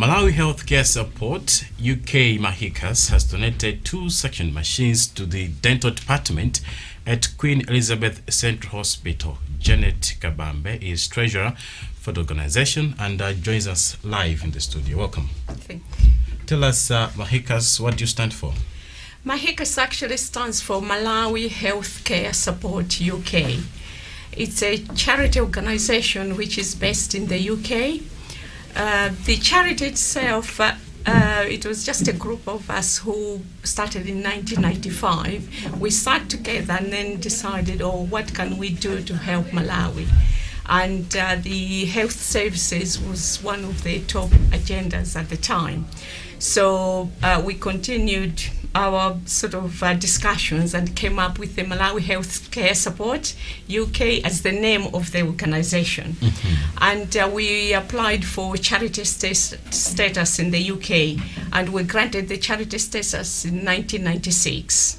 Malawi Healthcare Support UK Mahecas has donated 2 suction machines to the dental department at Queen Elizabeth Central Hospital. Janet Kabambe is treasurer for the organization and joins us live in the studio. Welcome. Thank you. Tell us, Mahecas, what do you stand for? Mahecas actually stands for Malawi Healthcare Support UK. It's a charity organization which is based in the UK. The charity itself, it was just a group of us who started in 1995. We sat together and then decided, what can we do to help Malawi? And the health services was one of the top agendas at the time. So we continued our sort of discussions and came up with the Malawi Healthcare Support UK as the name of the organization. And we applied for charity status in the UK, and we granted the charity status in 1996.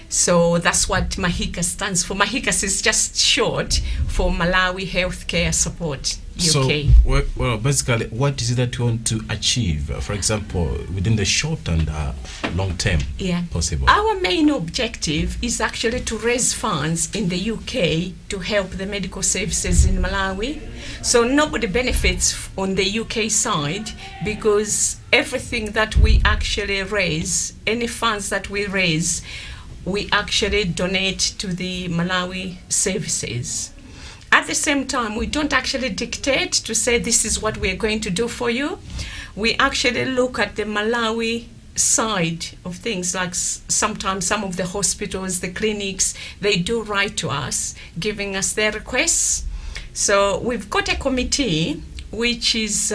So that's what Mahecas stands for. Mahecas is just short for Malawi Healthcare Support UK. So, well, basically, what is it that you want to achieve, for example, within the short and long term possible? Our main objective is actually to raise funds in the UK to help the medical services in Malawi. So nobody benefits on the UK side because everything that we actually raise, any funds that we raise, we actually donate to the Malawi services. At the same time, we don't actually dictate to say this is what we're going to do for you. We actually look at the Malawi side of things, like sometimes some of the hospitals, the clinics, they do write to us, giving us their requests. So we've got a committee which is,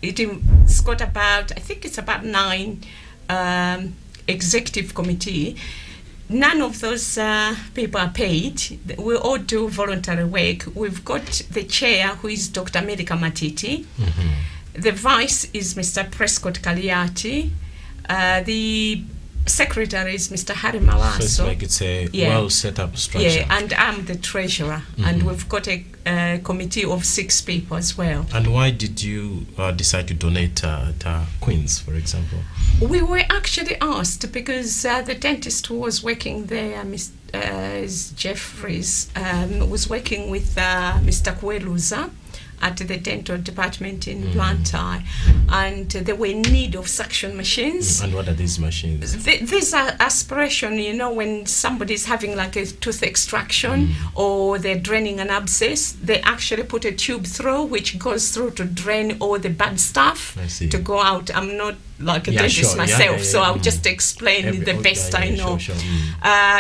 it's got about, I think it's about 9 executive committee. None of those people are paid. We all do voluntary work. We've got the chair, who is Dr. Medica Matiti. The vice is Mr. Prescott Kaliati. The secretary is Mr. Harry Mawaso. So it's like it's a well set up structure. Yeah, and I'm the treasurer. And we've got a committee of 6 people as well. And why did you decide to donate to Queen's, for example? We were actually asked because the dentist who was working there, Mr. Jeffries, was working with Mr. Kweluza at the dental department in Blantyre, and they were in need of suction machines. And what are these machines? These are aspiration, when somebody's having like a tooth extraction or they're draining an abscess, they actually put a tube through which goes through to drain all the bad stuff to go out. I'm not like a dentist myself, so I'll just explain the best I know. Sure.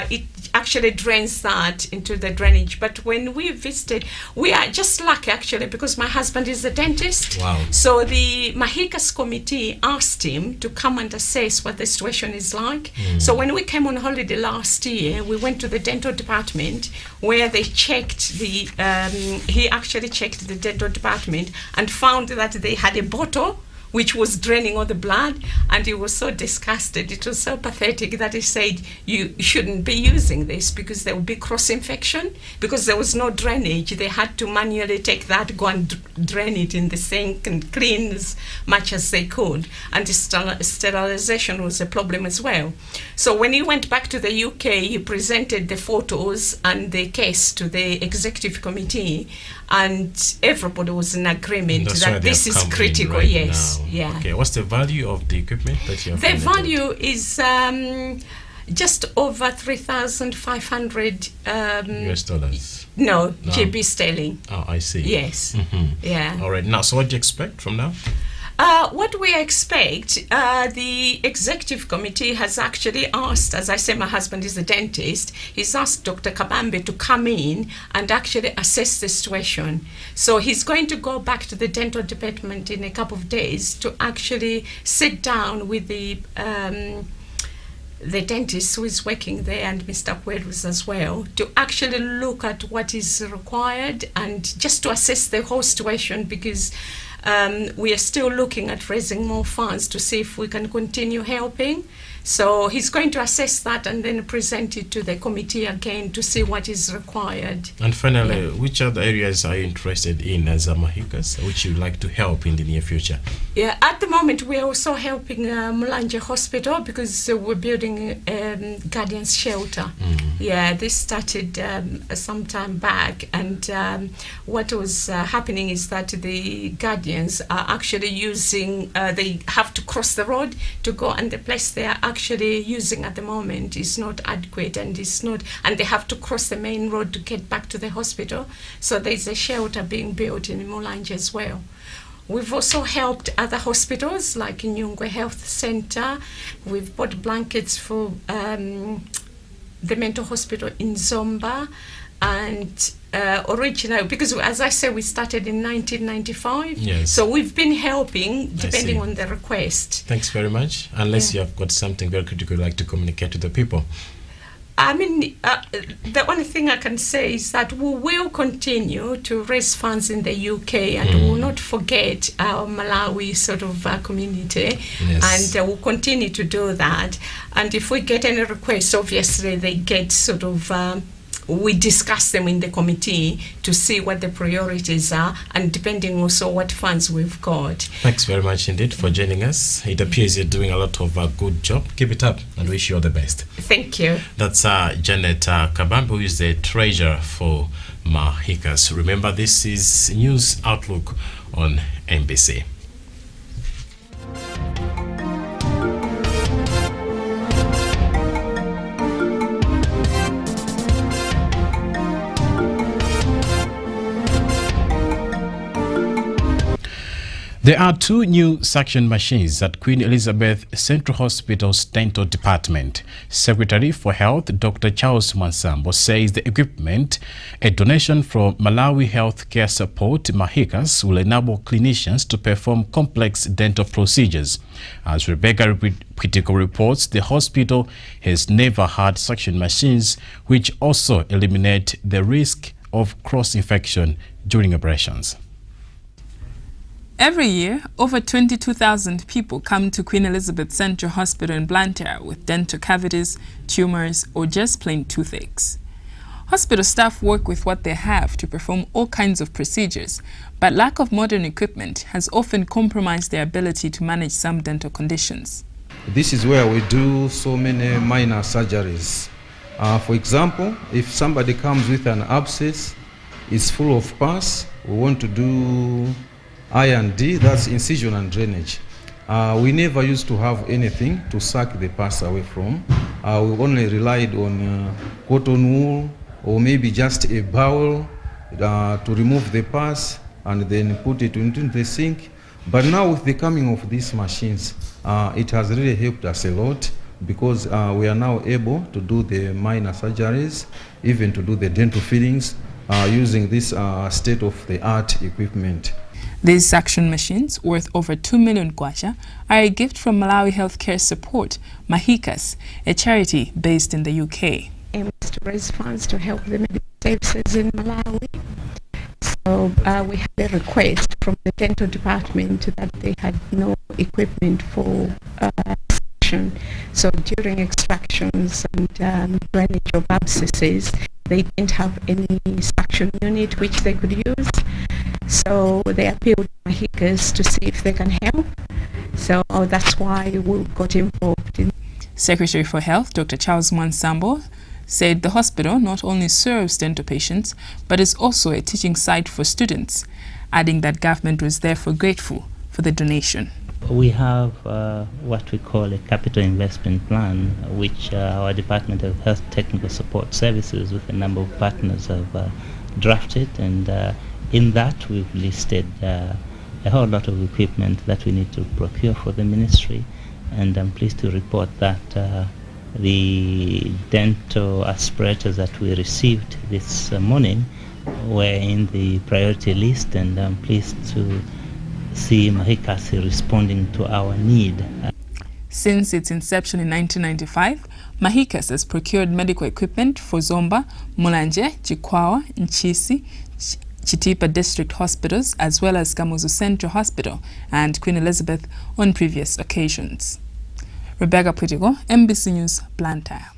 It actually drains that into the drainage. But when we visited, we are just lucky actually because my husband is a dentist. Wow. So the Mahecas committee asked him to come and assess what the situation is like. So when we came on holiday last year, we went to the dental department where they checked he actually checked the dental department and found that they had a bottle which was draining all the blood, and he was so disgusted. It was so pathetic that he said, you shouldn't be using this because there will be cross-infection. Because there was no drainage, they had to manually take that, go and drain it in the sink and clean as much as they could. And the sterilization was a problem as well. So when he went back to the UK, he presented the photos and the case to the executive committee, and everybody was in agreement that this is critical. Yes. Now. Yeah. Okay. What's the value of the equipment that you have? The value is just over 3,500 US dollars. No, GB sterling. Oh, I see. Yes. Yeah. All right. Now, so what do you expect from now? What we expect, the executive committee has actually asked, as I say, my husband is a dentist, he's asked Dr. Kabambe to come in and actually assess the situation. So he's going to go back to the dental department in a couple of days to actually sit down with the dentist who is working there and Mr. Kweluza as well, to actually look at what is required and just to assess the whole situation, because we are still looking at raising more funds to see if we can continue helping. So he's going to assess that and then present it to the committee again to see what is required. And finally, which other areas are you interested in as a Mahecas, which you'd like to help in the near future? Yeah, at the moment we're also helping Mulanje Hospital because we're building a guardians shelter. Yeah, this started some time back, and what was happening is that the guardians are actually using, they have to cross the road to go, and the place they are actually using at the moment is not adequate, and they have to cross the main road to get back to the hospital. So there's a shelter being built in Mulanje as well. We've also helped other hospitals like Nyungwe Health Center. We've bought blankets for the mental hospital in Zomba, and originally, because as I said, we started in 1995. Yes. So we've been helping depending on the request. Thanks very much. Unless you have got something very critical you'd like to communicate to the people. I mean, the only thing I can say is that we will continue to raise funds in the UK, and we will not forget our Malawi sort of community. Yes. And we'll continue to do that. And if we get any requests, obviously they get sort of, we discuss them in the committee to see what the priorities are, and depending also what funds we've got. Thanks very much indeed for joining us. It appears you're doing a lot of good job. Keep it up and wish you all the best. Thank you. That's Janet Kabambe, who is the treasurer for Mahecas. Remember, this is News Outlook on MBC. There are 2 new suction machines at Queen Elizabeth Central Hospital's dental department. Secretary for Health, Dr. Charles Mwansambo, says the equipment, a donation from Malawi Healthcare Support, Mahecas, will enable clinicians to perform complex dental procedures. As Rebecca Critical reports, the hospital has never had suction machines, which also eliminate the risk of cross-infection during operations. Every year, over 22,000 people come to Queen Elizabeth Central Hospital in Blantyre with dental cavities, tumors, or just plain toothaches. Hospital staff work with what they have to perform all kinds of procedures, but lack of modern equipment has often compromised their ability to manage some dental conditions. This is where we do so many minor surgeries. For example, if somebody comes with an abscess, is full of pus, we want to do I&D, that's incision and drainage. We never used to have anything to suck the pus away from. We only relied on cotton wool or maybe just a bowl to remove the pus and then put it into the sink. But now with the coming of these machines, it has really helped us a lot, because we are now able to do the minor surgeries, even to do the dental fillings using this state-of-the-art equipment. These suction machines, worth over 2 million kwacha, are a gift from Malawi Healthcare Support, Mahecas, a charity based in the UK. Aim is to raise funds to help the medical services in Malawi. So we had a request from the dental department that they had no equipment for suction. So during extractions and drainage of abscesses, they didn't have any suction unit which they could use. So they appealed to Mahecas to see if they can help. So that's why we got involved. Secretary for Health, Dr. Charles Mwansambo, said the hospital not only serves dental patients, but is also a teaching site for students, adding that government was therefore grateful for the donation. We have what we call a capital investment plan, which our Department of Health Technical Support Services with a number of partners have drafted, and in that we've listed a whole lot of equipment that we need to procure for the ministry, and I'm pleased to report that the dental aspirators that we received this morning were in the priority list, and I'm pleased to see Mahecas responding to our need. Since its inception in 1995, Mahecas has procured medical equipment for Zomba, Mulanje, Chikwawa, Nchisi, Chitipa District Hospitals as well as Kamuzu Central Hospital and Queen Elizabeth on previous occasions. Rebecca Pwitigo, MBC News, Blantyre.